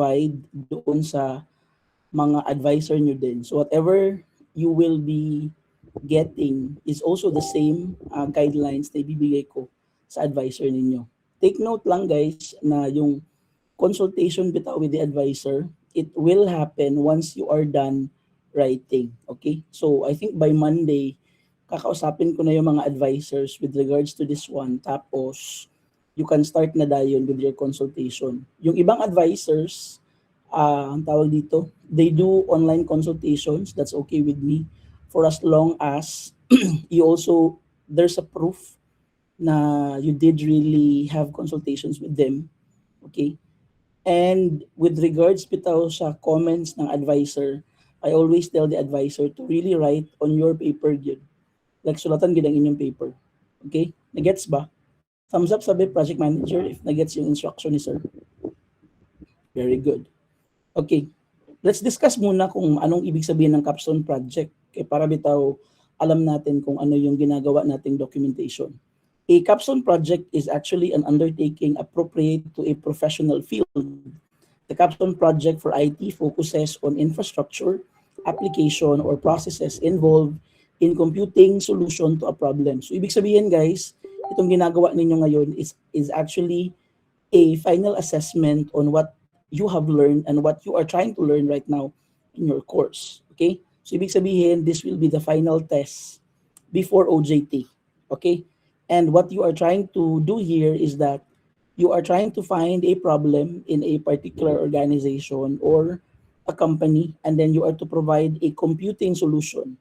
provide doon sa mga advisor nyo din. So whatever you will be getting is also the same guidelines na ibibigay ko sa advisor ninyo. Take note lang guys na yung consultation bitaw with the advisor, it will happen once you are done writing. Okay? So I think by Monday, kakausapin ko na yung mga advisors with regards to this one. Tapos, you can start na dayon with your consultation. Yung ibang advisors, ang tawag dito, they do online consultations. That's okay with me. For as long as you also, there's a proof na you did really have consultations with them. Okay? And with regards bitaw sa comments ng advisor, I always tell the advisor to really write on your paper yun. Like sulatan gid ang inyong paper. Okay? Nagets ba? Thumbs up sabi project manager if nagets yung instruction ni sir. Very good. Okay. Let's discuss muna kung anong ibig sabihin ng capstone project. Okay, para bitaw alam natin kung ano yung ginagawa nating documentation. A capstone project is actually an undertaking appropriate to a professional field. The capstone project for IT focuses on infrastructure, application, or processes involved in computing solution to a problem. So ibig sabihin guys, itong ginagawa ninyo ngayon is actually a final assessment on what you have learned and what you are trying to learn right now in your course. Okay? So ibig sabihin, this will be the final test before OJT. Okay? And what you are trying to do here is that you are trying to find a problem in a particular organization or a company, and then you are to provide a computing solution.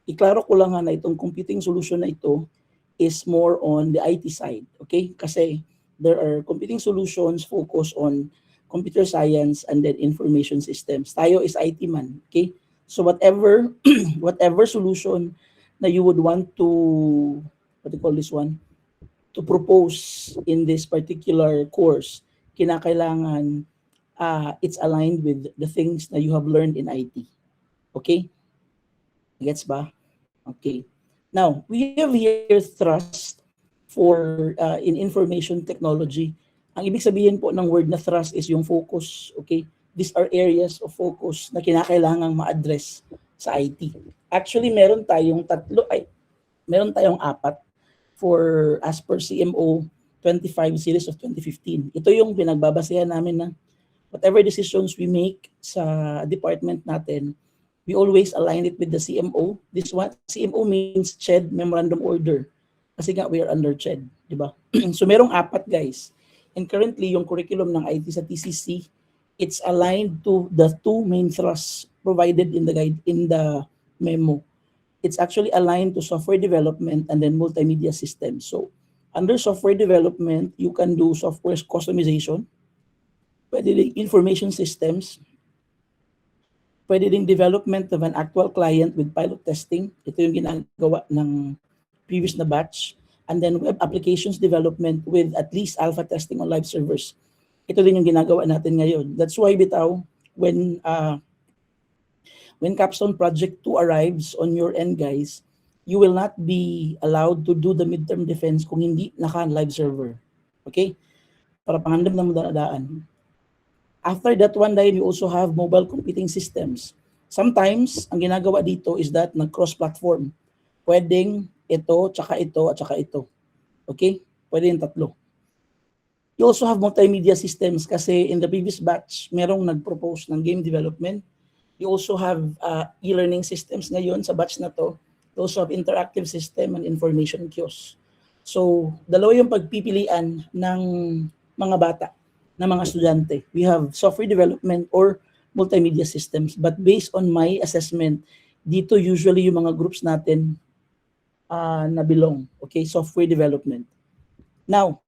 Iklaro ko lang na itong computing solution na ito is more on the IT side. Okay? Kasi there are computing solutions focused on computer science and then information systems. Tayo is IT man. Okay? So whatever whatever solution na you would want to, what do you call this one, to propose in this particular course, kinakailangan it's aligned with the things that you have learned in IT. Okay? Gets ba? Okay. Now, we have here thrust for in information technology. Ang ibig sabihin po ng word na thrust is yung focus. Okay? These are areas of focus na kinakailangang ma-address sa IT. Actually, meron tayong apat for as per CMO 25 series of 2015. Ito yung pinagbabasehan namin na whatever decisions we make sa department natin, we always align it with the CMO. This one, CMO means CHED Memorandum Order. Kasi nga we are under CHED, di ba? So merong apat guys. And currently yung curriculum ng IT sa TCC, it's aligned to the two main thrusts provided in the memo. It's actually aligned to software development and then multimedia systems. So under software development, you can do software customization, pwede din information systems, pwede din development of an actual client with pilot testing. Ito yung ginagawa ng previous na batch. And then web applications development with at least alpha testing on live servers. Ito din yung ginagawa natin ngayon. That's why bitaw, when Capstone Project 2 arrives on your end guys, you will not be allowed to do the midterm defense kung hindi naka-live server. Okay? Para panghandam na madadaan. After that one day, you also have mobile computing systems. Sometimes, ang ginagawa dito is that nag-cross-platform. Pwedeng ito, tsaka ito, at tsaka ito. Okay? Pwede yung tatlo. You also have multimedia systems kasi in the previous batch, merong nag-propose ng game development. You also have e-learning systems ngayon sa batch na to. You also have interactive system and information kiosk. So, dalawa yung pagpipilian ng mga bata, ng mga estudyante. We have software development or multimedia systems. But based on my assessment, dito usually yung mga groups natin na belong. Okay, software development. Now,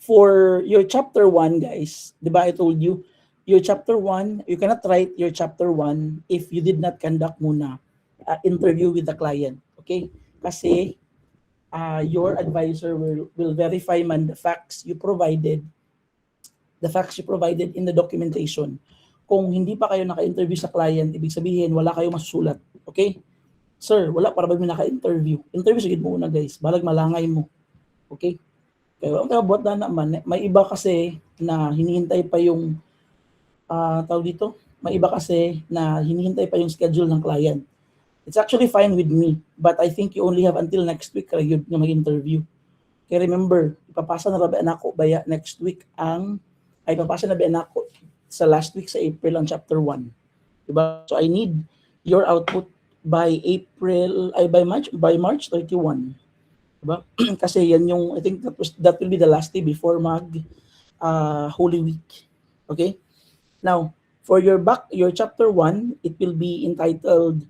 for your chapter 1, guys, di ba I told you, your chapter 1, you cannot write your chapter 1 if you did not conduct muna interview with the client. Okay? Kasi your advisor will verify man the facts you provided in the documentation. Kung hindi pa kayo naka-interview sa client, ibig sabihin wala kayo masusulat. Okay? Sir, wala para ba may naka-interview? Interview sigid mo una guys, balag malangay mo. Okay? Kaya ang buhat na naman, may iba kasi na hinihintay pa yung tawag dito, may iba kasi na hinihintay pa yung schedule ng client. It's actually fine with me, but I think you only have until next week kaya yun nga mag-interview. Kaya remember, ipapasa na rabi anak ko baya next week ipapasa na ba anak ko sa last week sa April ang chapter 1. Diba? So I need your output by March 31. Diba? Kasi yan yung, I think that will be the last day before Holy Week. Okay? Now, for your chapter 1, it will be entitled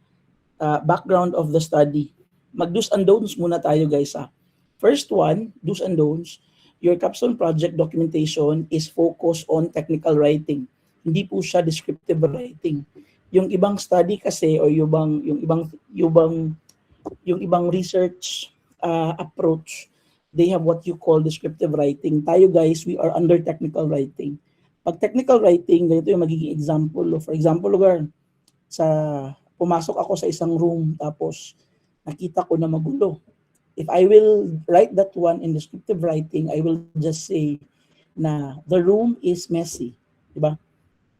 background of the study. Mag-do's and don'ts muna tayo guys ha. First one, do's and don'ts. Your capstone project documentation is focused on technical writing. Hindi po siya descriptive writing. Yung ibang study kasi o yung ibang research approach, they have what you call descriptive writing. Tayo guys, we are under technical writing. Pag technical writing, ganito yung magiging example. For example, pumasok ako sa isang room tapos nakita ko na magulo. If I will write that one in descriptive writing, I will just say na the room is messy. Diba?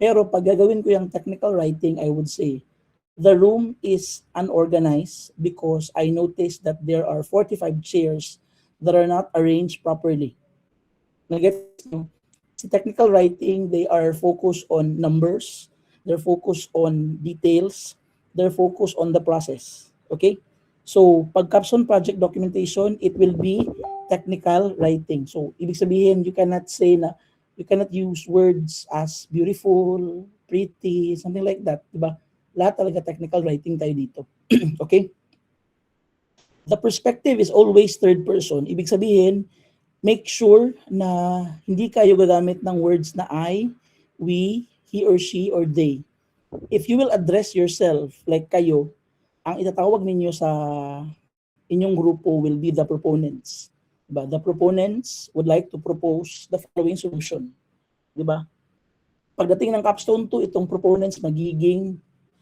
Pero pag gagawin ko yung technical writing, I would say, the room is unorganized because I noticed that there are 45 chairs that are not arranged properly. Si technical writing, they are focused on numbers, they're focused on details, they're focused on the process. Okay? So, pag capstone project documentation, it will be technical writing. So, ibig sabihin, you cannot use words as beautiful, pretty, something like that. Diba? Lahat talaga technical writing tayo dito. Okay? The perspective is always third person. Ibig sabihin, make sure na hindi kayo gagamit ng words na I, we, he or she, or they. If you will address yourself like kayo, ang itatawag ninyo sa inyong grupo will be the proponents. Diba? The proponents would like to propose the following solution. Diba? Pagdating ng capstone 2, itong proponents magiging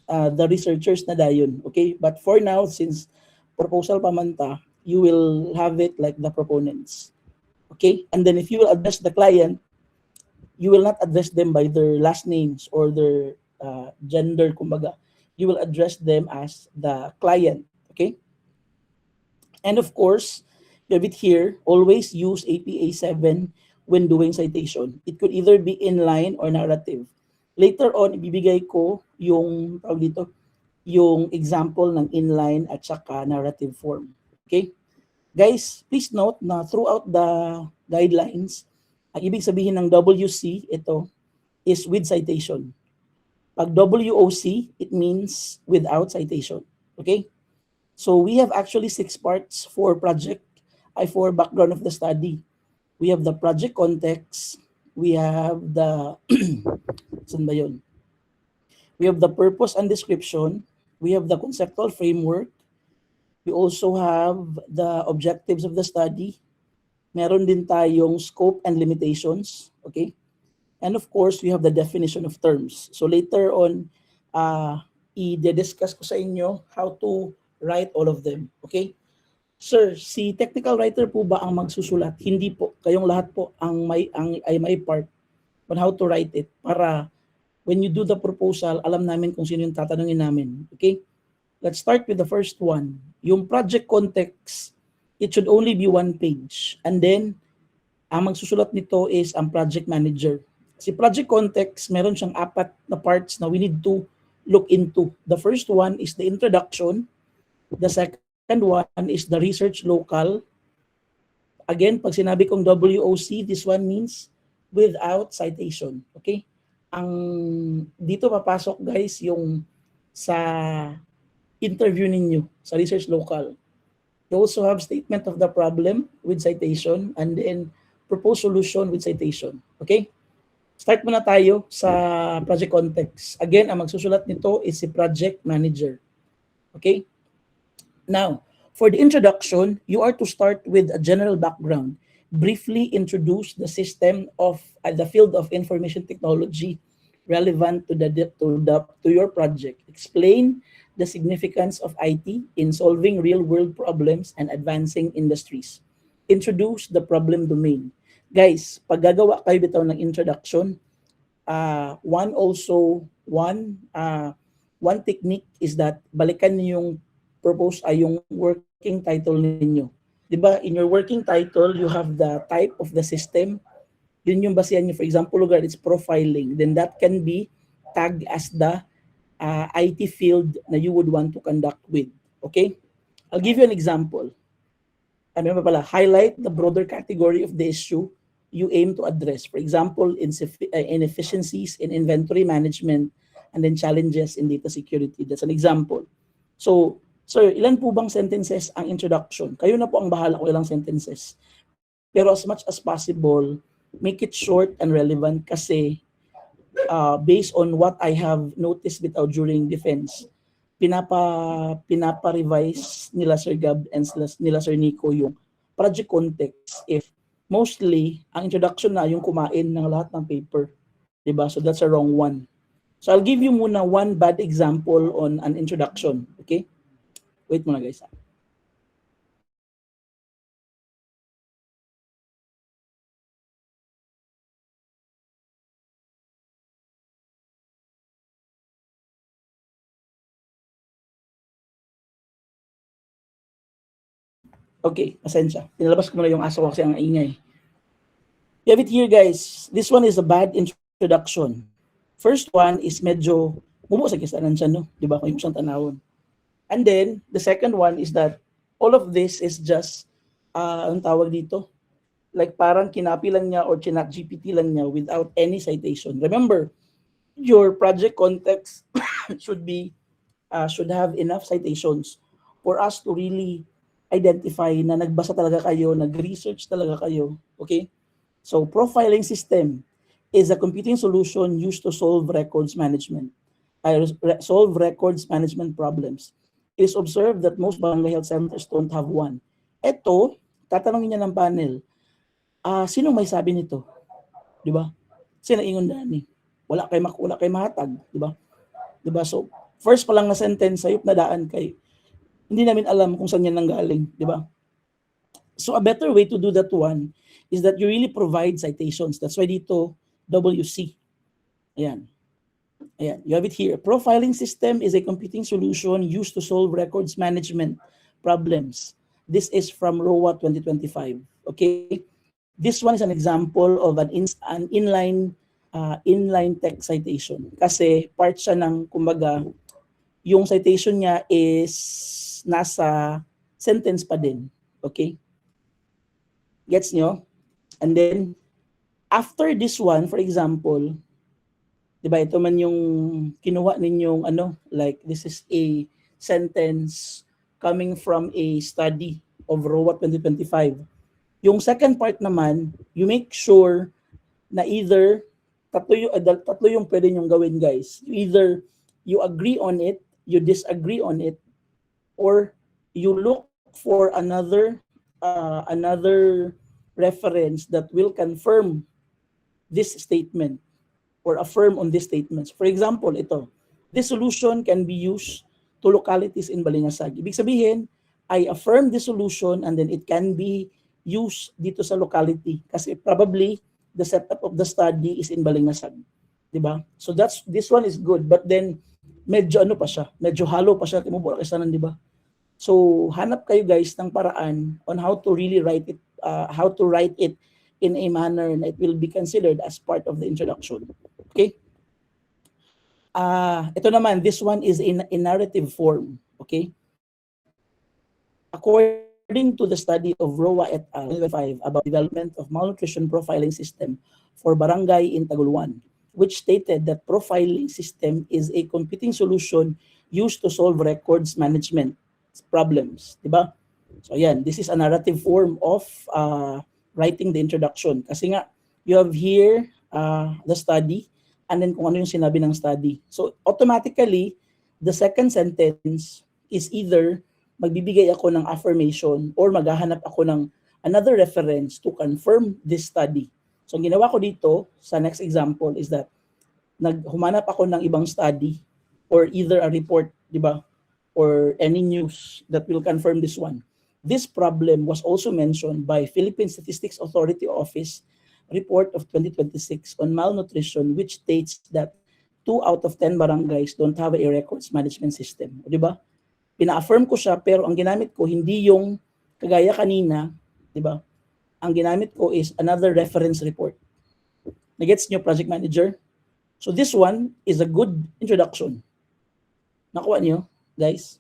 the researchers na dayon. Okay? But for now, since proposal pamanta, you will have it like the proponents. Okay? And then if you will address the client, you will not address them by their last names or their gender, kumbaga. You will address them as the client. Okay? And of course, you have it here, always use APA 7 when doing citation. It could either be inline or narrative. Later on, ibibigay ko yung example ng inline at saka narrative form. Okay? Guys, please note na throughout the guidelines, ang ibig sabihin ng WC, ito, is with citation. Pag WOC, it means without citation. Okay? So we have actually 6 parts for background of the study. We have the project context, we have the saan ba yun? We have the purpose and description, we have the conceptual framework, we also have the objectives of the study, meron din tayong scope and limitations, okay? And of course, we have the definition of terms. So later on, i-discuss ko sa inyo how to write all of them. Okay? Sir, si technical writer po ba ang magsusulat? Hindi po. Kayong lahat po ay may part on how to write it para when you do the proposal, alam namin kung sino yung tatanungin namin. Okay? Let's start with the first one. Yung project context, it should only be 1 page. And then, ang magsusulat nito is ang project manager. Si project context, meron siyang 4 na parts na we need to look into. The first one is the introduction. The second one is the research local. Again, pag sinabi kong WOC, this one means without citation. Okay? Ang dito papasok guys yung sa interview ninyo sa research local. You also have statement of the problem with citation and then proposed solution with citation. Okay? Start muna tayo sa project context. Again, ang magsusulat nito is si project manager. Okay? Now, for the introduction, you are to start with a general background. Briefly introduce the system of the field of information technology relevant to your project. Explain the significance of IT in solving real-world problems and advancing industries. Introduce the problem domain. Guys, pag gagawa kayo bitaw ng introduction, one technique is that balikan niyo yung yung working title ninyo. 'Di ba? In your working title, you have the type of the system. Yun yung basehan niyo. For example, lugar, it's profiling. Then that can be tagged as the IT field na you would want to conduct with. Okay? I'll give you an example. Ano ba pala? Highlight the broader category of the issue you aim to address. For example, inefficiencies in inventory management and then challenges in data security. That's an example. So, sir, ilan po bang sentences ang introduction? Kayo na po ang bahala kung ilang sentences. Pero as much as possible, make it short and relevant kasi based on what I have noticed during defense, pinapa-revise nila Sir Gab and nila Sir Nico yung project context if mostly ang introduction na yung kumain ng lahat ng paper. Diba? So that's a wrong one. So I'll give you muna one bad example on an introduction. Okay? Wait muna guys. Okay, pasensya. Tinalabas ko muna yung aso ko kasi ang ingay. You have it here guys. This one is a bad introduction. First one is medyo bumo sa kisanan siya, no? Di ba? Kung yung siyang tanawon. And then, the second one is that all of this is just, ang tawag dito, like parang kinapi lang niya or chinat GPT lang niya without any citation. Remember, your project context should have enough citations for us to really identify na nagbasa talaga kayo, nag-research talaga kayo. Okay? So, profiling system is a computing solution used to solve records management problems. It is observed that most barangay health centers don't have one. Ito, tatanungin niya ng panel, sino may sabi nito? Di ba? Sino ingon dani? Wala kay mahatag, di ba? Di ba? So, first pa lang na sentence, sayop na daan kay hindi namin alam kung saan yan nanggaling, di ba? So a better way to do that one is that you really provide citations. That's why dito, WC. Ayan. Ayan. You have it here. Profiling system is a computing solution used to solve records management problems. This is from ROA 2025. Okay? This one is an example of an inline text citation. Kasi part siya ng, kumbaga, yung citation niya is nasa sentence pa din. Okay? Gets nyo? And then, after this one, for example, di ba, ito man yung kinuha ninyong, like, this is a sentence coming from a study of ROA 2025. Yung second part naman, you make sure na either, tatlo yung pwede nyong gawin, guys. Either you agree on it, you disagree on it, or you look for another reference that will confirm this statement or affirm on these statements. For example, ito, this solution can be used to localities in Balingasag. Ibig sabihin, I affirm this solution and then it can be used dito sa locality kasi probably the setup of the study is in Balingasag. Diba? So this one is good, but then medyo medyo hollow pa siya, timubura kasanan, di ba? So hanap kayo guys ng paraan on how to really write it in a manner na it will be considered as part of the introduction. Okay? Ito naman, this one is in narrative form. Okay? According to the study of Roa et al. 2005 about development of malnutrition profiling system for barangay in Taguluan, which stated that profiling system is a computing solution used to solve records management problems, diba? So yan, this is a narrative form of writing the introduction. Kasi nga, you have here the study and then kung ano yung sinabi ng study. So automatically, the second sentence is either magbibigay ako ng affirmation or maghahanap ako ng another reference to confirm this study. So ang ginawa ko dito sa next example is that humanap ako ng ibang study or either a report, di ba? Or any news that will confirm this one. This problem was also mentioned by Philippine Statistics Authority Office report of 2026 on malnutrition, which states that 2 out of 10 barangays don't have a records management system. O, di ba? Pina-affirm ko siya, pero ang ginamit ko hindi yung kagaya kanina, di ba? Ang ginamit ko is another reference report. Nagets nyo, project manager? So this one is a good introduction. Nakuha nyo, guys?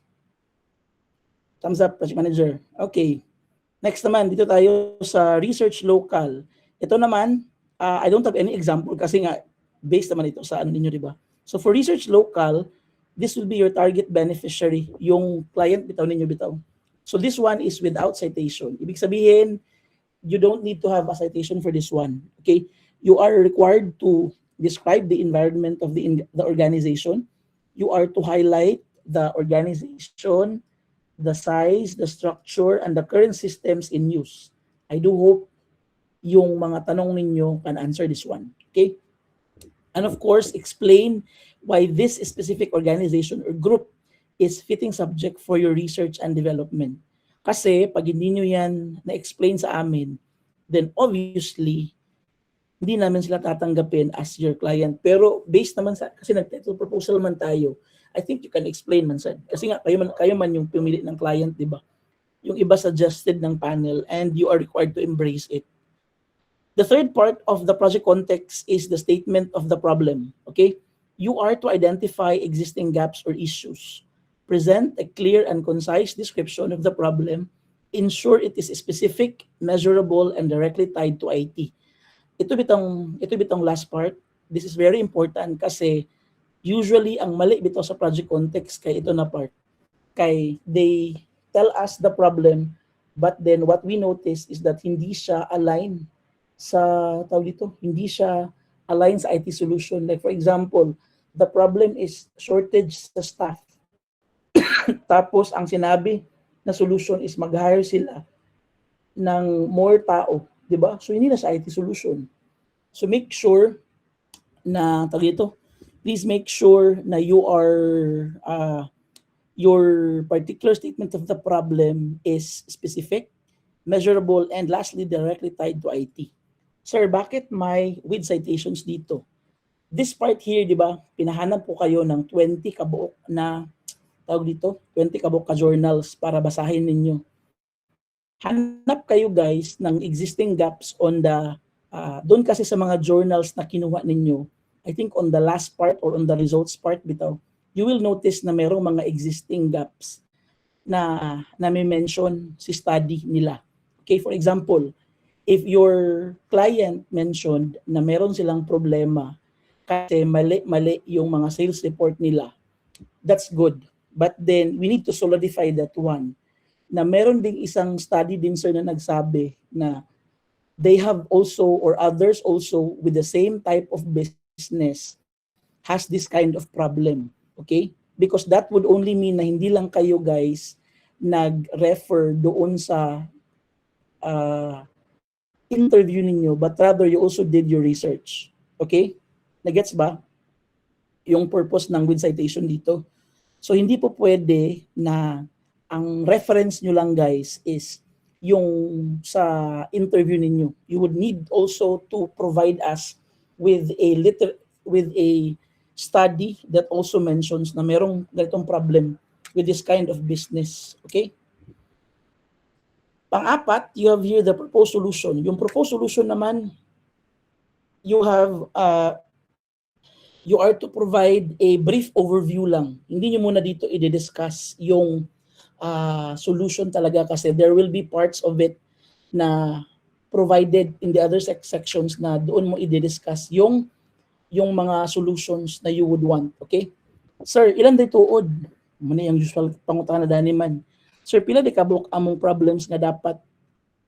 Thumbs up, project manager. Okay. Next naman, dito tayo sa research local. Ito naman, I don't have any example kasi nga, based naman ito sa ano ninyo, di ba? So for research local, this will be your target beneficiary, yung client bitaw ninyo bitaw. So this one is without citation. Ibig sabihin, you don't need to have a citation for this one. Okay? You are required to describe the environment of the organization. You are to highlight the organization, the size, the structure, and the current systems in use. I do hope yung mga tanong ninyo can answer this one. Okay? And of course, explain why this specific organization or group is fitting subject for your research and development. Kasi pag hindi nyo yan na-explain sa amin, then obviously, hindi namin sila tatanggapin as your client. Pero based naman sa, kasi nag-title proposal man tayo, I think you can explain man sir. Kasi nga, kayo man yung pumili ng client, di ba? Yung iba suggested ng panel and you are required to embrace it. The third part of the project context is the statement of the problem. Okay? You are to identify existing gaps or issues. Present a clear and concise description of the problem. Ensure it is specific, measurable, and directly tied to IT. Ito bitong last part. This is very important kasi usually ang mali bito sa project context kay ito na part. Kay they tell us the problem, but then what we notice is that hindi siya align sa hindi siya align sa IT solution. Like for example, the problem is shortage sa staff. Tapos ang sinabi na solution is mag-hire sila ng more tao, 'di ba? So hindi na sa IT solution. So make sure na please make sure na you are your particular statement of the problem is specific, measurable, and lastly directly tied to IT. Sir, bakit may with citations dito? This part here, di ba, pinahanap po kayo ng 20 kabuok na 20 kabuok ka journals para basahin ninyo. Hanap kayo guys ng existing gaps on the, doon kasi sa mga journals na kinuha ninyo, I think on the last part or on the results part bitaw, you will notice na merong mga existing gaps na may mention si study nila. Okay, for example, if your client mentioned na meron silang problema kasi mali yung mga sales report nila, that's good. But then, we need to solidify that one. Na meron ding isang study din sir na nagsabi na they have also or others also with the same type of business has this kind of problem. Okay? Because that would only mean na hindi lang kayo guys nag-refer doon sa interview ninyo, but rather you also did your research. Okay? Nagets ba? Yung purpose ng with citation dito. So hindi po pwede na ang reference nyo lang guys is yung sa interview ninyo. You would need also to provide us with a study that also mentions na merong ganitong problem with this kind of business. Okay? Pang-apat, you have here the proposed solution. Yung proposed solution naman, you are to provide a brief overview lang. Hindi nyo muna dito i-discuss yung solution talaga kasi there will be parts of it na provided in the other sections na doon mo i-discuss yung mga solutions na you would want. Okay? Sir, ilan day tuod? Muna yung usual pangutangan na daniman. Sir, pila di kabuk among problems na dapat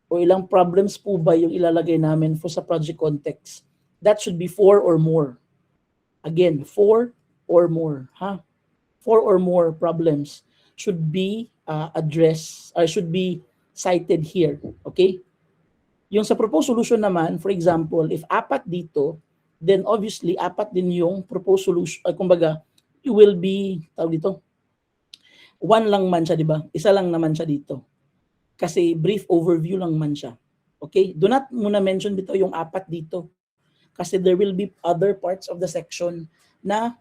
o ilang problems po ba yung ilalagay namin for sa project context? That should be 4 or more. Again, 4 or more. 4 or more problems should be addressed or should be cited here. Okay? Yung sa proposed solution naman, for example, if 4 dito, then obviously 4 din yung proposed solution. Kumbaga, you will be, 1 lang man siya, di ba? Isa lang naman siya dito. Kasi brief overview lang man siya. Okay? Do not muna mention dito yung apat dito. Kasi there will be other parts of the section na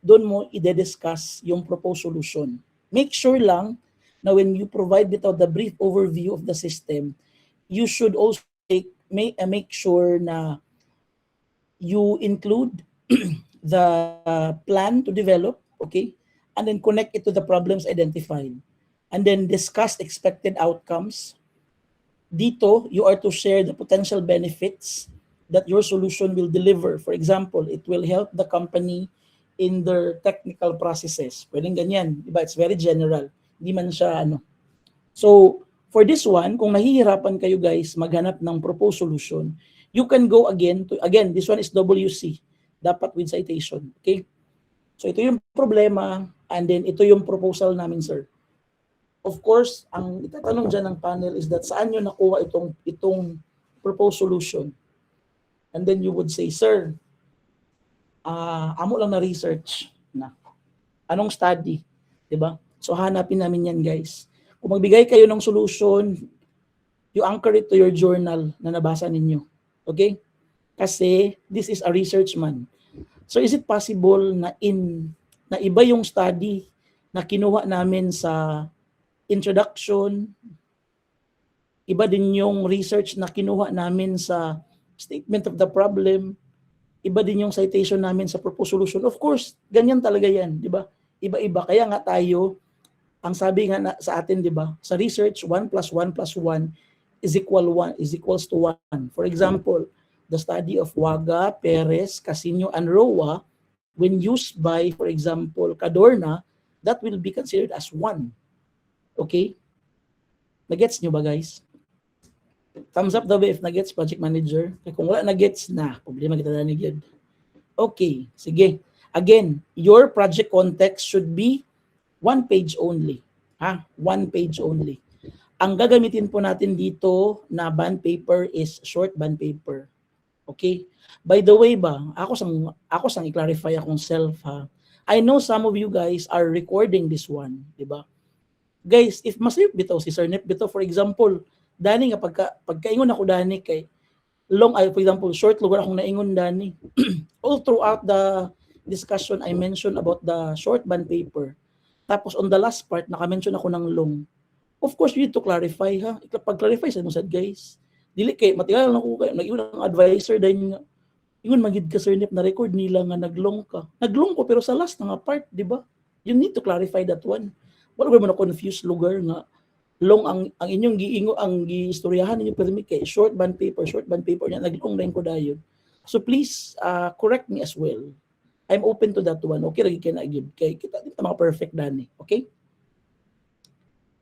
doon mo i-discuss yung proposed solution. Make sure lang na when you provide dito the brief overview of the system, you should also make sure na you include the plan to develop, okay? And then connect it to the problems identified. And then discuss expected outcomes. Dito, you are to share the potential benefits that your solution will deliver. For example, it will help the company in their technical processes. Pwedeng ganyan, diba? It's very general. Hindi man siya ano. So, for this one, kung nahihirapan kayo guys maghanap ng proposed solution, you can go again this one is WC, dapat with citation, okay? So ito yung problema and then ito yung proposal namin, sir. Of course, ang itatanong dyan ng panel is that saan nyo nakuha itong proposed solution? And then you would say, sir, amo lang na research na. Anong study? Diba? So hanapin namin yan, guys. Kung magbigay kayo ng solution, you anchor it to your journal na nabasa ninyo. Okay? Kasi this is a research man. So is it possible na iba yung study na kinuha namin sa introduction, iba din yung research na kinuha namin sa statement of the problem, iba din yung citation namin sa proposed solution. Of course, ganyan talaga yan, di ba? Iba-iba. Kaya nga tayo, ang sabi nga sa atin, di ba? Sa research, 1 plus 1 plus 1 is equals to 1. For example, the study of Waga, Perez, Casino, and Roa, when used by, for example, Cadorna, that will be considered as 1. Okay? Nagets nyo ba, guys? Thumbs up daw if nagets, project manager. Kung wala nagets na, problema kita na yun. Okay, sige. Again, your project context should be 1 page only. 1 page only. Ang gagamitin po natin dito na bond paper is short bond paper. Okay? By the way ba, ako sang i-clarify akong self ha. I know some of you guys are recording this one, di ba? Guys, if masayop bitaw si Sir Nep bitaw, for example, dani nga pagkaingon ako dani kay for example, short lugar akong naingon dani. All throughout the discussion, I mentioned about the short bond paper. Tapos on the last part, naka-mention ako ng long. Of course, you need to clarify ha. Pag-clarify sa sad guys. Dili kay matigal na ko kay nag-iwan ang advisor dahil nga ingon magid ka Sir Nep na record nila nga naglong ka. Naglong ko pero sa last nga part, di ba? You need to clarify that one. Wala ba na confused lugar nga long ang inyong giingo ang giistoryahan ninyo pero kay short bond paper niya naglong rin ko dayon. So please correct me as well. I'm open to that one. Okay lagi kay na gyud kay kita dito mga perfect dani. Okay?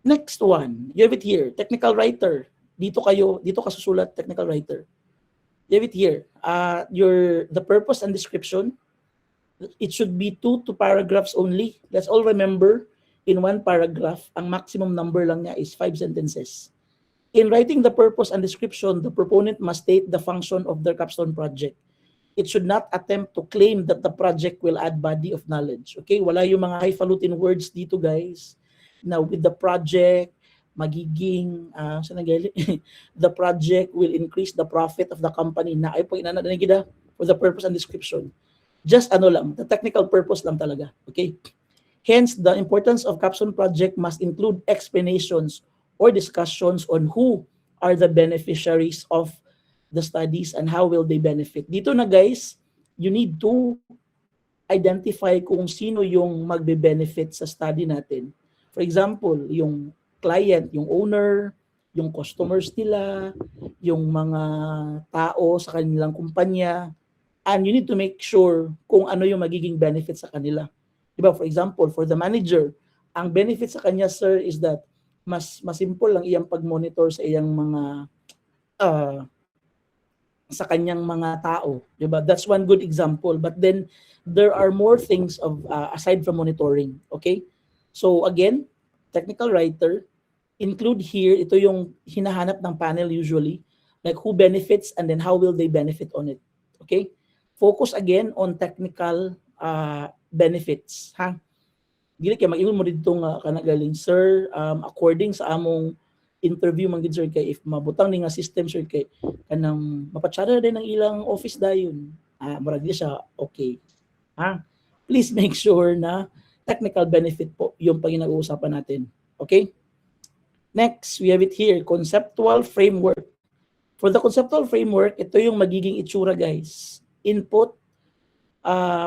Next one, you have it here, technical writer. Dito ka susulat technical writer. You have it here. The purpose and description. It should be 2 paragraphs only. Let's all remember, in 1 paragraph, ang maximum number lang niya is 5 sentences. In writing the purpose and description, the proponent must state the function of their capstone project. It should not attempt to claim that the project will add body of knowledge. Okay? Wala yung mga highfalutin words dito, guys. Now, with the project, magiging, the project will increase the profit of the company. Na ay po inanagida for the purpose and description. Just the technical purpose lang talaga. Okay? Hence, the importance of capstone project must include explanations or discussions on who are the beneficiaries of the studies and how will they benefit. Dito na guys, you need to identify kung sino yung magbe-benefit sa study natin. For example, yung client, yung owner, yung customers nila, yung mga tao sa kanilang kumpanya, and you need to make sure kung ano yung magiging benefit sa kanila. Diba? For example, for the manager, ang benefit sa kanya, sir, is that mas simple lang iyang pag-monitor sa iyang mga sa kanyang mga tao. Diba? That's one good example. But then, there are more things aside from monitoring. Okay? So again, technical writer, include here, ito yung hinahanap ng panel usually, like who benefits and then how will they benefit on it. Okay? Focus again on technical benefits. Dili kay mag-ingon mo dito nga kanagaling, sir, according sa among interview man gid sir kay if mabutang ni nga system sir kay kanang mapatsara din ng ilang office dayon. Murag di siya okay. Please make sure na technical benefit po yung pag-uusapan natin. Okay? Next, we have it here, conceptual framework. For the conceptual framework, ito yung magiging itsura guys. Input,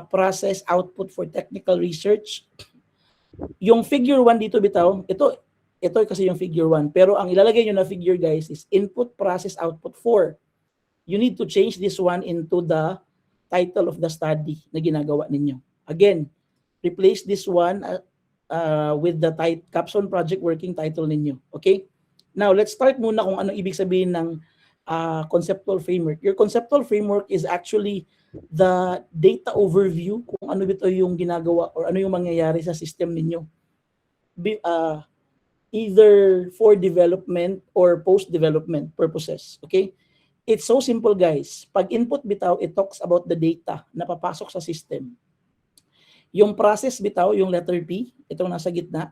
process, output for technical research. Yung figure 1 dito bitaw, ito kasi yung figure 1. Pero ang ilalagay nyo na figure guys is input, process, output 4. You need to change this one into the title of the study na ginagawa ninyo. Again, replace this one with the capstone project working title ninyo. Okay? Now, let's start muna kung ano ibig sabihin ng conceptual framework. Your conceptual framework is actually the data overview kung ano ito yung ginagawa or ano yung mangyayari sa system ninyo. Either for development or post-development purposes. Okay? It's so simple guys. Pag input bitaw, it talks about the data na papasok sa system. Yung process bitaw, yung letter P, itong nasa gitna,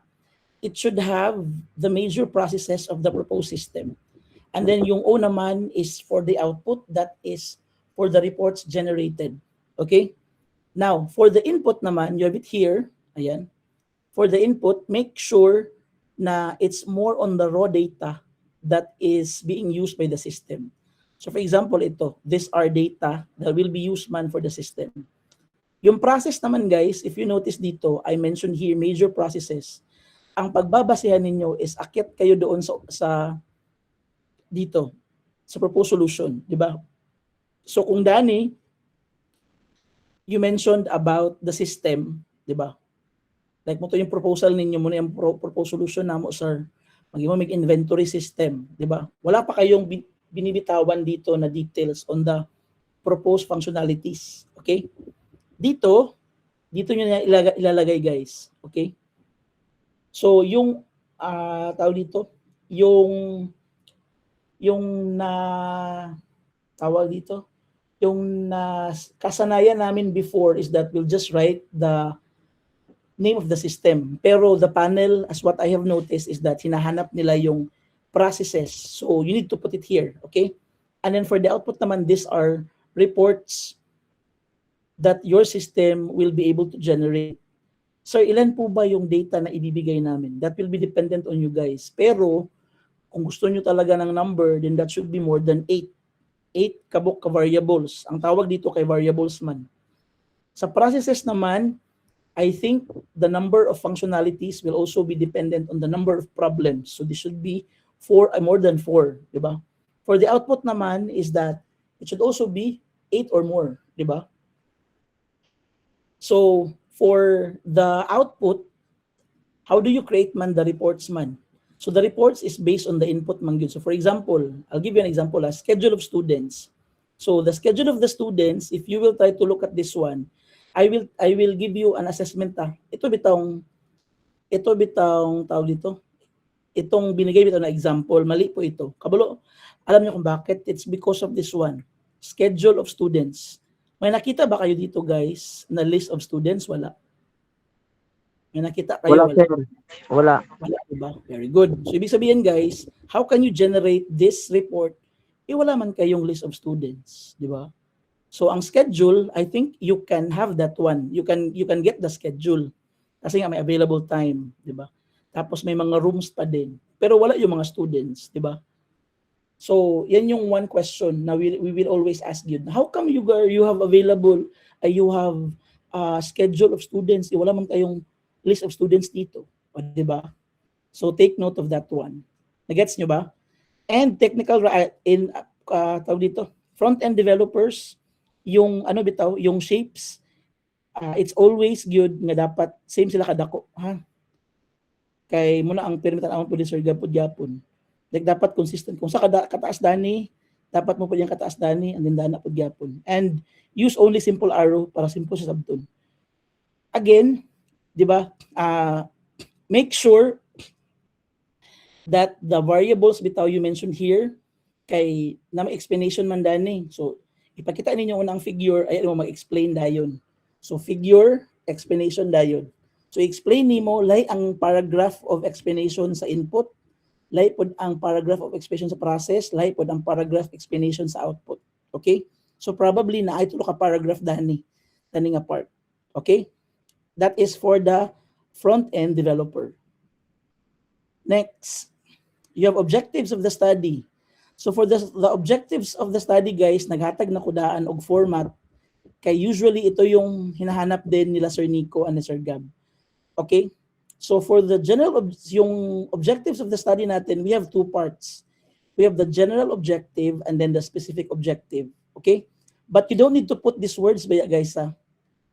it should have the major processes of the proposed system. And then yung O naman is for the output, that is for the reports generated. Okay? Now, for the input naman, you have it here. Ayan. For the input, make sure na it's more on the raw data that is being used by the system. So for example, these are data that will be used man for the system. Yung process naman guys, if you notice dito, I mentioned here major processes. Ang pagbabasehan ninyo is akyat kayo doon sa dito, sa proposed solution, di ba? So kung Dani, you mentioned about the system, di ba? Like mo to yung proposal ninyo, muna yung proposed solution namo, sir. Mag inventory system, di ba? Wala pa kayong binibitawan dito na details on the proposed functionalities. Okay? Dito nyo na ilalagay guys. Okay? So, yung tawag dito, yung kasanayan namin before is that we'll just write the name of the system. Pero the panel, as what I have noticed, is that hinahanap nila yung processes. So you need to put it here, okay? And then for the output naman, these are reports that your system will be able to generate. So ilan po ba yung data na ibibigay namin? That will be dependent on you guys. Pero kung gusto nyo talaga ng number, then that should be more than 8. 8 kabuk ka variables. Ang tawag dito kay variables man. Sa processes naman, I think the number of functionalities will also be dependent on the number of problems. So this should be more than 4, di ba? For the output naman is that it should also be 8 or more, di ba? So for the output, how do you create man the reports man? So the reports is based on the input man yun. So for example, I'll give you an example, a schedule of students. So the schedule of the students, if you will try to look at this one, I will give you an assessment. Ito bitong tawag dito. Itong binigay bitaw na example, mali po ito. Kabalo, alam niyo kung bakit? It's because of this one. Schedule of students. May nakita ba kayo dito guys na list of students? Wala. May nakita kayo? Wala. Wala, diba? Very good. So ibig sabihin guys, how can you generate this report? Wala man kayong list of students, di ba? So ang schedule, I think you can have that one. You can get the schedule kasi nga may available time, di ba? Tapos may mga rooms pa din. Pero wala yung mga students, di ba? So yan yung one question na we will always ask you. How come you have available, you have a schedule of students, wala man kayong list of students dito, di ba? So take note of that one. Nagets nyo ba? And technical tawag dito, front-end developers, yung yung shapes, it's always good nga dapat same sila kadako, ha? Kay muna ang perimeter amon pud sir gapon. Like dapat consistent. Kung sa kataas dani, dapat mo pud yung kataas dani and then dana pud gapon. And use only simple arrow para simple sa sabton. Again, di ba? Make sure that the variables bitaw you mentioned here kay na may explanation man dani. So ipakita ninyo unang figure ay mo mag-explain dayon. So figure, explanation dayon. So explain nimo lay ang paragraph of explanation sa input, lahi pod ang paragraph of expression sa process, lahi pod ang paragraph explanation sa output. Okay? So probably na ay tulo ka paragraph dani nga part. Okay? That is for the front-end developer. Next, you have objectives of the study. So for the objectives of the study, guys, naghatag na ko daan og format kay usually ito yung hinahanap din nila Sir Nico and Sir Gab. Okay? So for the yung objectives of the study natin, we have two parts. We have the general objective and then the specific objective. Okay? But you don't need to put these words ba guys ha?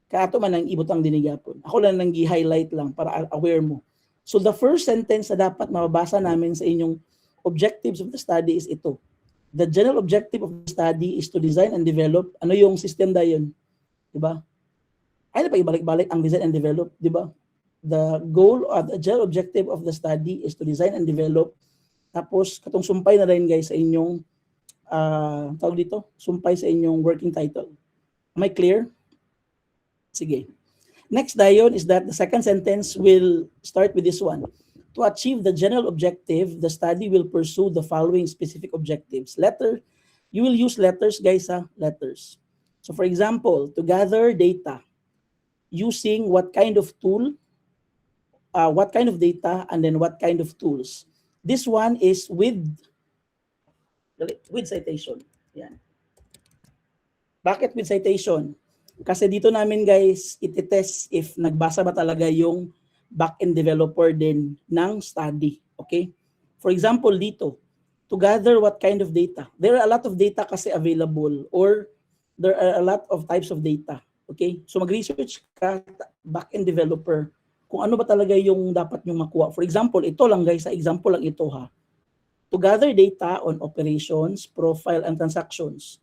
Kaato man ang ibutang dinigapon. Ako lang nang gi-highlight lang para aware mo. So the first sentence na dapat mababasa namin sa inyong objectives of the study is ito. The general objective of the study is to design and develop. Ano yung system dayon? Diba? Ay na pa ibalik-balik ang design and develop, diba? The goal or the general objective of the study is to design and develop. Tapos katong sumpay na rin guys sa inyong tawag dito, sumpay sa inyong working title. Am I clear? Sige. Next dayon is that the second sentence will start with this one. To achieve the general objective, the study will pursue the following specific objectives. You will use letters, guys, letters. So for example, to gather data using what kind of tool, what kind of data, and then what kind of tools. This one is with citation. Yan. Bakit with citation? Kasi dito namin guys, iti-test if nagbasa ba talaga yung back-end developer din ng study. Okay? For example, dito, to gather what kind of data. There are a lot of data kasi available or there are a lot of types of data. Okay? So mag-research ka, back-end developer, kung ano ba talaga yung dapat nyo makuha. For example, ito lang guys, sa example lang ito ha. To gather data on operations, profile, and transactions.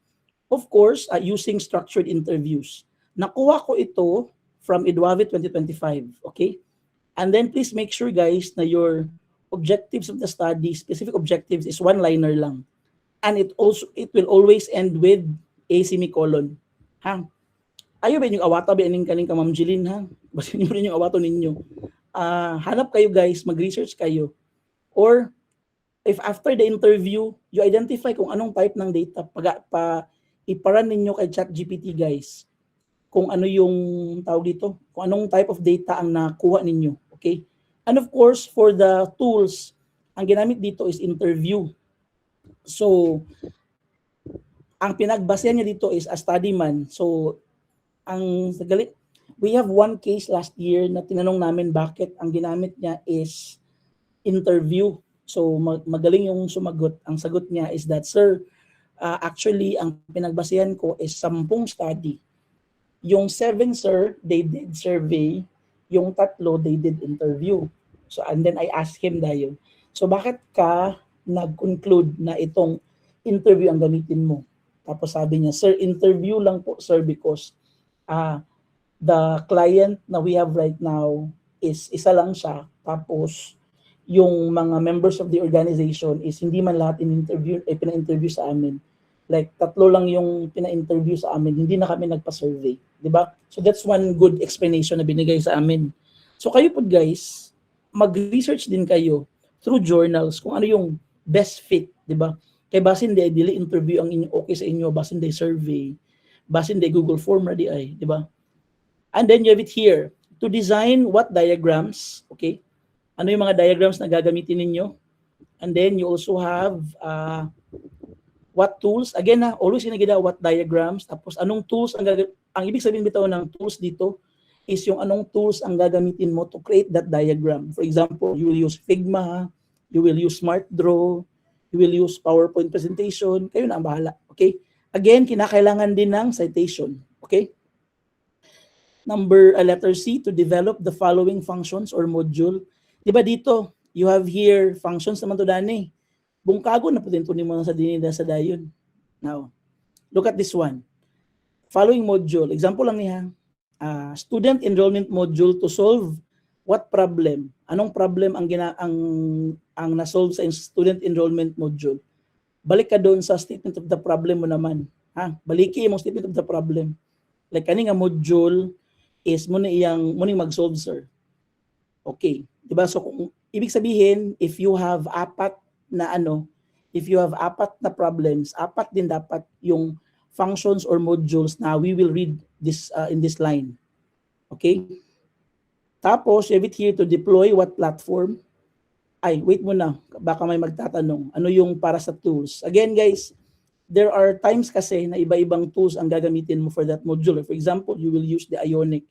Of course, using structured interviews. Nakuha ko ito from Edwavit 2025, okay? And then please make sure guys na your objectives of the study, specific objectives is one-liner lang. And it will always end with a semicolon. Ha? Ayo ba yung awata ba ining kaning ka Ma'am Jeline ha? Basta niyo rin yung awato ninyo. Hanap kayo guys, mag-research kayo. Or if after the interview, you identify kung anong type ng data, iparan ninyo kay ChatGPT guys kung ano yung tawag dito, kung anong type of data ang nakuha ninyo, okay? And of course, for the tools, ang ginamit dito is interview. So, ang pinagbasehan niya dito is a study man. So, we have one case last year na tinanong namin bakit ang ginamit niya is interview. So, magaling yung sumagot. Ang sagot niya is that, sir, actually, ang pinagbasehan ko is 10 study. Yung 7, sir, they did survey. Yung 3, they did interview. So, and then I asked him dayon. So, bakit ka nag-conclude na itong interview ang gamitin mo? Tapos sabi niya, sir, interview lang po, sir, because the client na we have right now is isa lang siya. Tapos, yung mga members of the organization is hindi man lahat pina-interview sa amin. Like, 3 lang yung pina-interview sa amin, hindi na kami nagpa-survey. Diba? So that's one good explanation na binigay sa amin. So kayo po guys, mag-research din kayo through journals kung ano yung best fit, diba? Kaya basin di dili interview ang inyo okay sa inyo, basin di survey, basin di Google Form ready ay, diba? And then you have it here, to design what diagrams, okay? Ano yung mga diagrams na gagamitin ninyo? And then you also have what tools, again always ginagida what diagrams, tapos anong tools ang ibig sabihin bitaw ng tools dito is yung anong tools ang gagamitin mo to create that diagram. For example, you will use Figma, you will use SmartDraw, you will use PowerPoint presentation, kayo na ang bahala, okay? Again, kinakailangan din ng citation, okay? Letter C, to develop the following functions or module. Diba dito, you have here functions naman to dani. Bungkago na po din mo sa dinida sa dayon. Now, look at this one. Following module, example lang niya, student enrollment module to solve what problem? Anong problem ang na-solve sa student enrollment module? Balik ka doon sa statement of the problem mo naman. Baliki mo statement of the problem. Like kani nga module is mo ning mag-solve, sir. Okay, diba? So kung Ibig sabihin, if you have apat na if you have apat na problems, apat din dapat yung functions or modules na we will read this in this line. Okay? Tapos, you have it here to deploy what platform. Ay, wait muna. Baka may magtatanong. Ano yung para sa tools? Again, guys, there are times kasi na iba-ibang tools ang gagamitin mo for that module. For example, you will use the Ionic.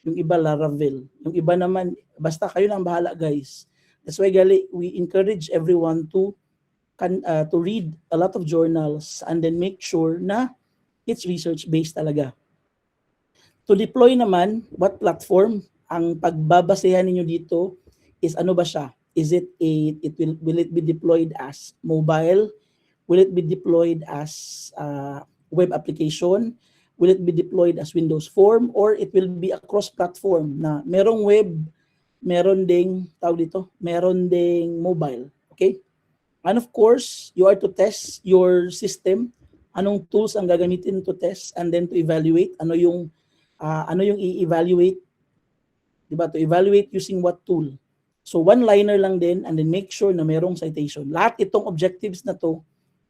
Yung iba, Laravel. Yung iba naman, basta kayo na ang bahala, guys. That's why, gali, we encourage everyone to read a lot of journals and then make sure na it's research-based talaga. To deploy naman, what platform? Ang pagbabasehan ninyo dito is ano ba siya? Is it will it be deployed as mobile? Will it be deployed as web application? Will it be deployed as Windows Form? Or it will be a cross-platform na merong web, meron ding, meron ding mobile. Okay? And of course, you are to test your system. Anong tools ang gagamitin to test and then to evaluate? Ano yung i-evaluate? Diba? To evaluate using what tool? So one-liner lang din and then make sure na merong citation. Lahat itong objectives na to,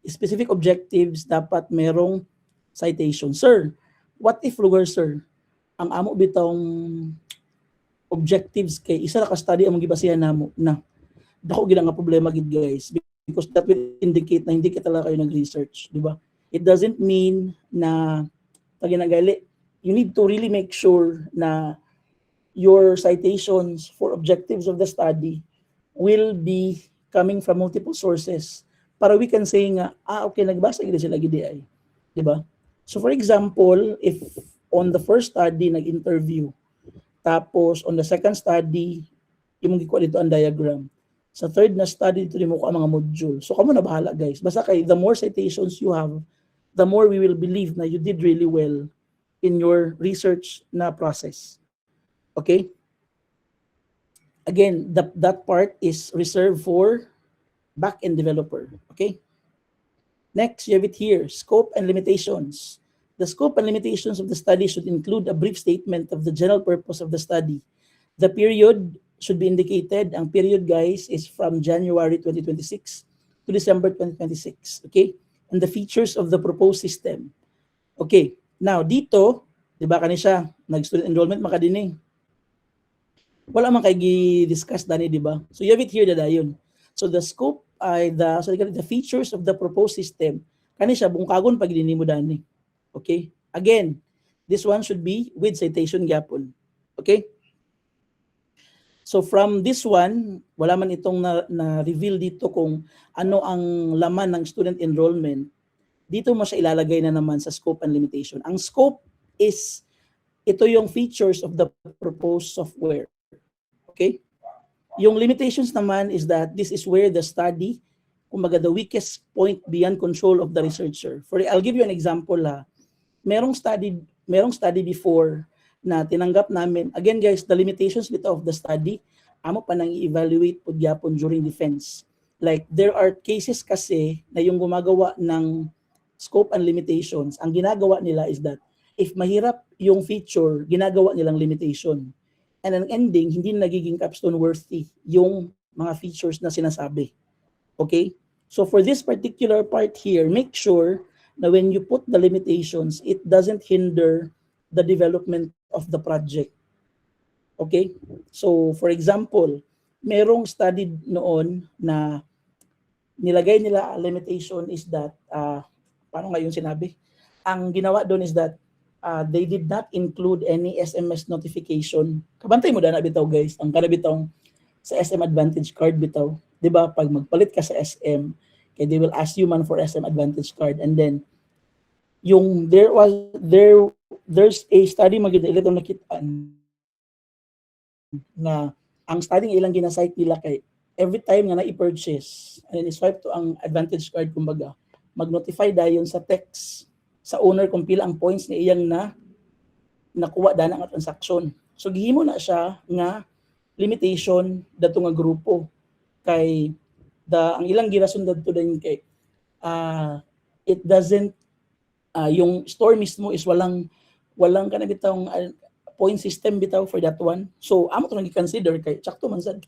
specific objectives, dapat merong citation. Sir, what if lugar, sir? Ang amo bitong objectives kay isa na ka-study ang gibasihan namo na dako gid nga problema gid guys because that will indicate na hindi ka talaga kayo nag-research, di ba? It doesn't mean na ginagalit. You need to really make sure na your citations for objectives of the study will be coming from multiple sources para we can say nga, okay, nagbasa gid sila gid ay. Di ba? So for example, if on the first study nag-interview, tapos on the second study, yung gikuha dito ang diagram. Sa third na study, dito mo ko ang mga module. So kamo na bahala guys. Basta kay the more citations you have, the more we will believe na you did really well in your research na process. Okay? Again, that part is reserved for back-end developer. Okay? Next, you have it here, scope and limitations. The scope and limitations of the study should include a brief statement of the general purpose of the study. The period should be indicated. Ang period, guys, is from January 2026 to December 2026. Okay? And the features of the proposed system. Okay. Now, dito, di ba kanisya, nag-student enrollment makadining. Wala man kay gi-discuss dani, di ba? So you have it here dadayon. So the scope ay the features of the proposed system. Kani siya bungkagon pag mo dani. Okay? Again, this one should be with citation gyapon. Okay? So from this one, wala man itong na-reveal dito kung ano ang laman ng student enrollment. Dito mo siya ilalagay na naman sa scope and limitation. Ang scope is ito yung features of the proposed software. Okay? Yung limitations naman is that this is where the study, kumbaga the weakest point beyond control of the researcher. I'll give you an example ha. Merong study before na tinanggap namin. Again guys, the limitations bit of the study, amo pa nang i-evaluate po gyapon during defense. Like there are cases kasi na yung gumagawa ng scope and limitations, ang ginagawa nila is that if mahirap yung feature, ginagawa nilang limitation. And ang ending, hindi nagiging capstone worthy yung mga features na sinasabi. Okay? So for this particular part here, make sure na when you put the limitations, it doesn't hinder the development of the project. Okay? So for example, merong study noon na nilagay nila limitation is that, paano nga yung sinabi? Ang ginawa doon is that they did not include any SMS notification. Kabantay mo na bitaw guys, ang kada bitong sa SM Advantage card bitaw. 'Di ba? Pag magpalit ka sa SM, okay, they will ask you man for SM Advantage card and then yung there's a study magdala nakitaan na ang study ng ilang ginasite nila kay every time nga na-i-purchase and then swipe to ang Advantage card kumbaga, mag-notify dayon sa text sa owner kung pila ang points ni iyang na nakuha dana nga transaksyon. So gihimo na siya nga limitation dato nga grupo kay ang ilang girason dadto din kay it doesn't yung store mismo is walang kana bitawng point system bitaw for that one. So amo to nang i-consider kay sakto man sad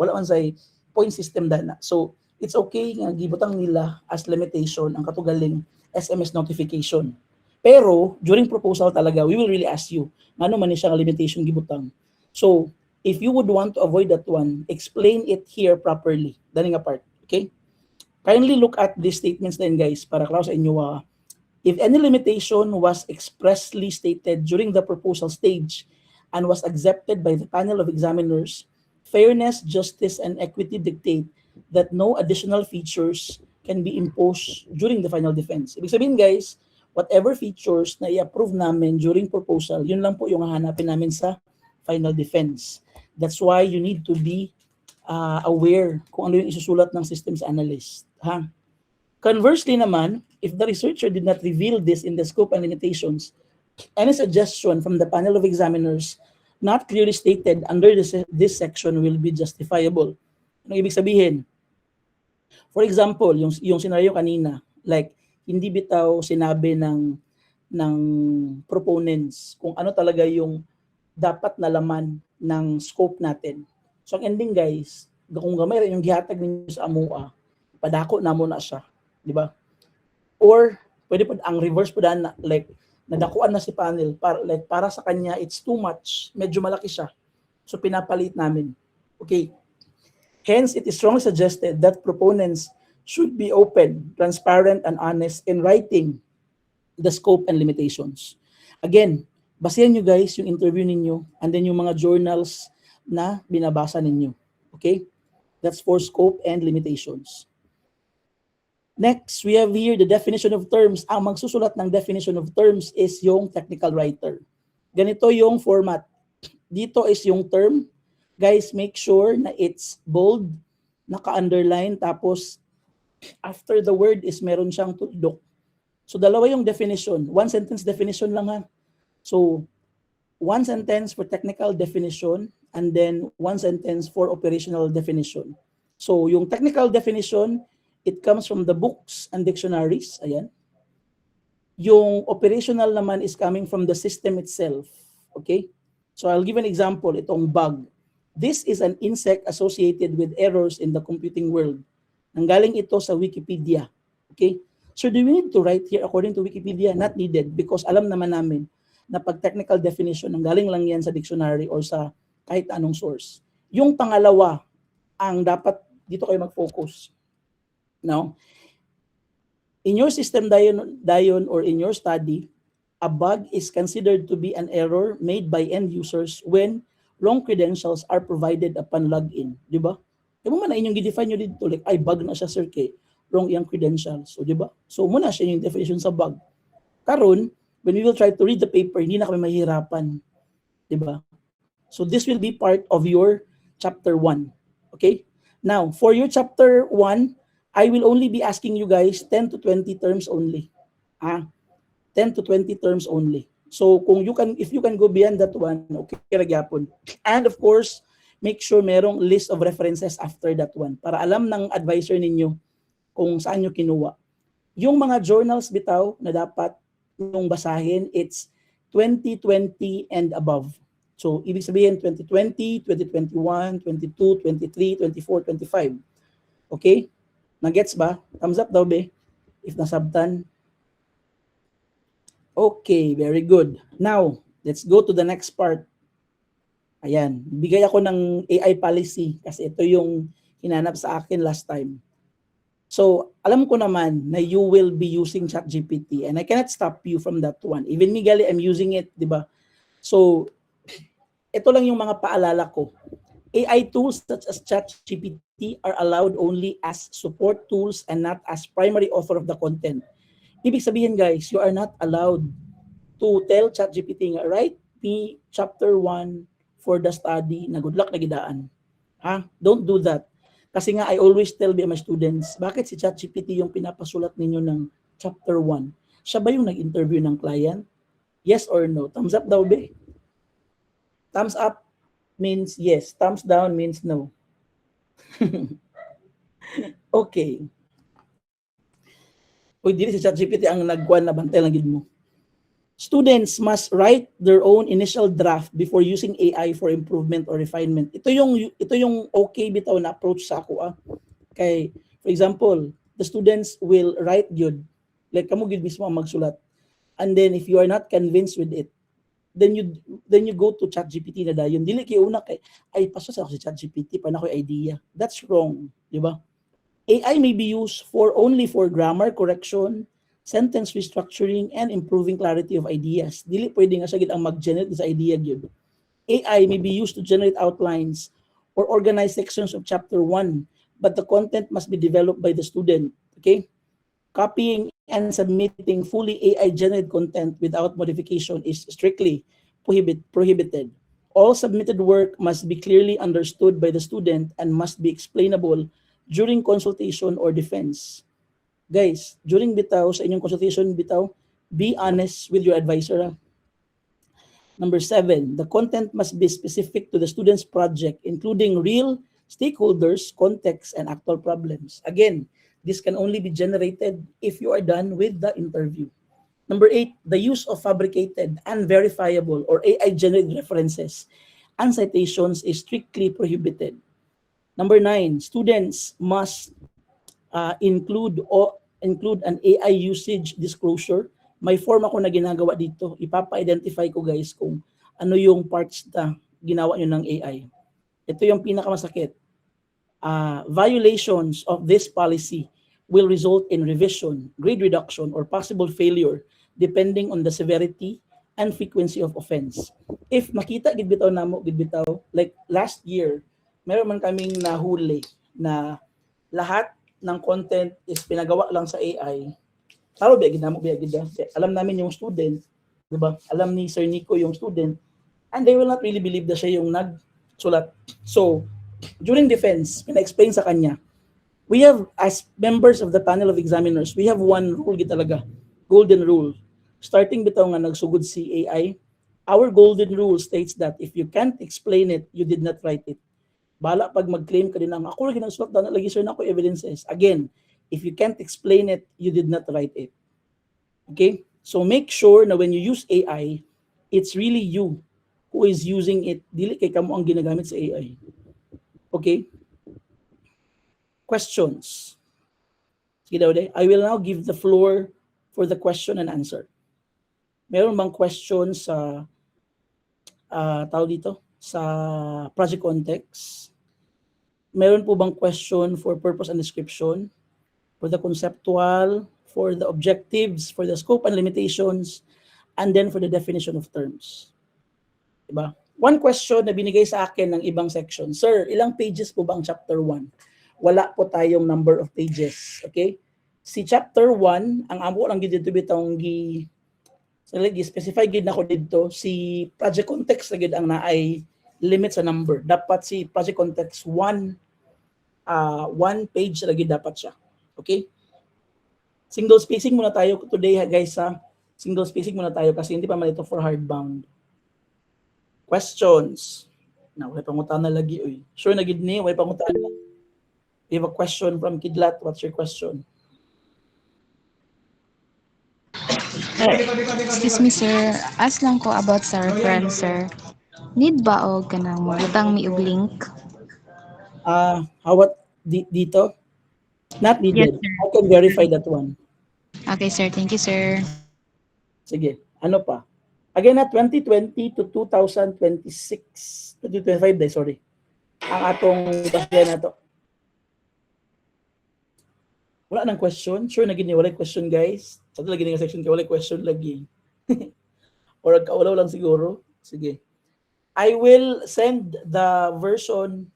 Wala man say point system dana. So it's okay nga gibutang nila as limitation ang katugaling SMS notification. Pero during proposal talaga, we will really ask you, ano man ni siya nga limitation gibutang. So if you would want to avoid that one, explain it here properly. Dani nga part, okay? Kindly look at these statements then guys para klaro sa inyo. If any limitation was expressly stated during the proposal stage and was accepted by the panel of examiners, fairness, justice, and equity dictate that no additional features can be imposed during the final defense. Ibig sabihin guys, whatever features na i-approve namin during proposal, yun lang po yung hahanapin namin sa final defense. That's why you need to be aware kung ano yung isusulat ng systems analyst. Ha? Conversely naman, if the researcher did not reveal this in the scope and limitations, any suggestion from the panel of examiners not clearly stated under this section will be justifiable. Ano ibig sabihin? For example, yung scenario kanina, like hindi bitaw sinabi ng proponents kung ano talaga yung dapat na laman ng scope natin. So ang ending guys, kung gamay rin yung gihatag ninyo sa AMUA, padako na mo na siya, di ba? Or pwede pa ang reverse pa na like nadakuan na si panel para sa kanya it's too much, medyo malaki siya. So pinapalit namin. Okay. Hence, it is strongly suggested that proponents should be open, transparent, and honest in writing the scope and limitations. Again, basehan nyo guys yung interview ninyo and then yung mga journals na binabasa ninyo. Okay? That's for scope and limitations. Next, we have here the definition of terms. Ang magsusulat ng definition of terms is yung technical writer. Ganito yung format. Dito is yung term. Guys, make sure na it's bold, naka-underline, tapos after the word is meron siyang tuldok. So dalawa yung definition. One sentence definition lang ha. So one sentence for technical definition and then one sentence for operational definition. So yung technical definition, it comes from the books and dictionaries. Ayan. Yung operational naman is coming from the system itself. Okay? So I'll give an example. Itong bug. This is an insect associated with errors in the computing world. Nanggaling ito sa Wikipedia. Okay? So do we need to write here according to Wikipedia? Not needed because alam naman namin na pag technical definition, nanggaling lang yan sa dictionary or sa kahit anong source. Yung pangalawa, ang dapat dito kayo mag-focus. Now, in your system dion or in your study, a bug is considered to be an error made by end users when wrong credentials are provided upon login, di ba? Di ba man na inyong i-define nyo dito, like, ay, bug na siya, sir, kay wrong iyang credentials. So, di ba? So, muna siya yung definition sa bug. Karon, when we will try to read the paper, hindi na kami mahirapan. Di ba? So, this will be part of your chapter 1. Okay? Now, for your chapter 1, I will only be asking you guys 10 to 20 terms only. 10 to 20 terms only. So kung if you can go beyond that one, okay ra gyapon. And of course, make sure merong list of references after that one para alam ng advisor ninyo kung saan nyo kinuha. Yung mga journals bitaw na dapat yung basahin, it's 2020 and above. So ibig sabihin 2020, 2021, 22, 23, 24, 25. Okay? Nagets ba? Thumbs up daw be if nasabtan. Okay, very good. Now, let's go to the next part. Ayan, bigay ako ng AI policy kasi ito yung hinanap sa akin last time. So, alam ko naman na you will be using ChatGPT and I cannot stop you from that one. Even me, Gali, I'm using it, di ba? So, ito lang yung mga paalala ko. AI tools such as ChatGPT are allowed only as support tools and not as primary author of the content. Ibig sabihin guys, you are not allowed to tell ChatGPT nga, write me chapter 1 for the study na good luck na gidaan. Don't do that. Kasi nga I always tell my students, bakit si ChatGPT yung pinapasulat ninyo ng chapter 1? Siya ba yung nag-interview ng client? Yes or no? Thumbs up daw be? Thumbs up means yes. Thumbs down means no. Okay. Uy, dili si ChatGPT ang nagkuhan na bantay lang gid mo. Students must write their own initial draft before using AI for improvement or refinement. Ito yung okay bitaw na approach sa ako. Kay, for example, the students will write good. Like kamo gid mismo ang magsulat. And then if you are not convinced with it, then you go to ChatGPT na dayon. Dili kay una kay ay pasas ako sa ChatGPT pa na ko idea. That's wrong, di ba? AI may be used only for grammar correction, sentence restructuring, and improving clarity of ideas. Dili pwede nga siya gid ang mag-generate sa idea gyud. AI may be used to generate outlines or organize sections of chapter 1, but the content must be developed by the student. Okay? Copying and submitting fully AI-generated content without modification is strictly prohibited. All submitted work must be clearly understood by the student and must be explainable during consultation or defense. Guys, during bitaw, sa inyong consultation bitaw, be honest with your advisor. Number 7, the content must be specific to the student's project, including real stakeholders, context, and actual problems. Again, this can only be generated if you are done with the interview. Number 8, the use of fabricated, unverifiable, or AI-generated references and citations is strictly prohibited. Number 9, students must include an AI usage disclosure. May form ako na ginagawa dito. Ipapa-identify ko guys kung ano yung parts na ginawa nyo ng AI. Ito yung pinakamasakit. Violations of this policy will result in revision, grade reduction, or possible failure depending on the severity and frequency of offense. If makita gidbitaw namo gidbitaw, like last year, meron man kaming nahuli na lahat ng content is pinagawa lang sa AI. Taro ba ginamo ba gid? Alam namin yung student, 'di ba? Alam ni Sir Nico yung student, and they will not really believe na siya yung nagsulat. So, during defense, pina-explain sa kanya, we have, as members of the panel of examiners, we have one rule gid talaga, golden rule. Starting bitaw nga nagsugod si AI, our golden rule states that if you can't explain it, you did not write it. Bala pag mag-claim ka din ang ako lagi nang sulat na lagi sir na ako evidences. Again, if you can't explain it, you did not write it. Okay? So make sure na when you use AI, it's really you who is using it. Dili kay kamo ang ginagamit sa AI. Okay? Questions. Sige daw de. I will now give the floor for the question and answer. Meron bang question sa tao dito? Sa project context? Meron po bang question for purpose and description? For the conceptual, for the objectives, for the scope and limitations, and then for the definition of terms. Diba? One question na binigay sa akin ng ibang section, Sir, ilang pages po ba ang chapter 1? Wala po tayong number of pages. Okay? Si chapter 1, ang amo lang dito bitong specify gid nako dito, si project context na gid ang naay limit sa number. Dapat si project context 1 page lagi dapat siya. Okay? Single spacing muna tayo today guys ha. Single spacing muna tayo kasi hindi pa man ito for hardbound. Questions. Na way pangutan na lagi oy. Sure na gid ni way pangutan na. We have a question from Kidlat. What's your question? Excuse me sir, ask lang ko about sa reference sir. Need ba o kanang butang mi og link? How about dito? Not needed. Yes, sir. I can verify that one. Okay sir, thank you sir. Sige, ano pa? Again, na 2020 to 2026, 2025 day, sorry. Ang atong basya na to. Wala nang question? Sure na gini, wala question guys. Sa lagi nga section kay wala question lagi. Or kaulaw lang siguro. Sige. I will send the version,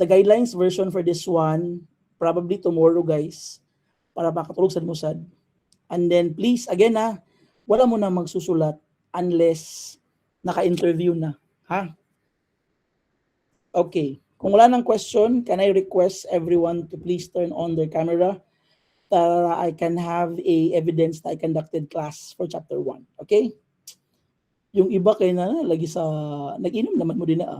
the guidelines version for this one probably tomorrow guys para makatulog sa musad. And then please, again wala mo na magsusulat unless naka-interview na. Ha? Okay. Kung wala nang question, can I request everyone to please turn on their camera para I can have a evidence that I conducted class for chapter 1. Okay? Yung iba kayo na lagi sa nag-inom naman mo din na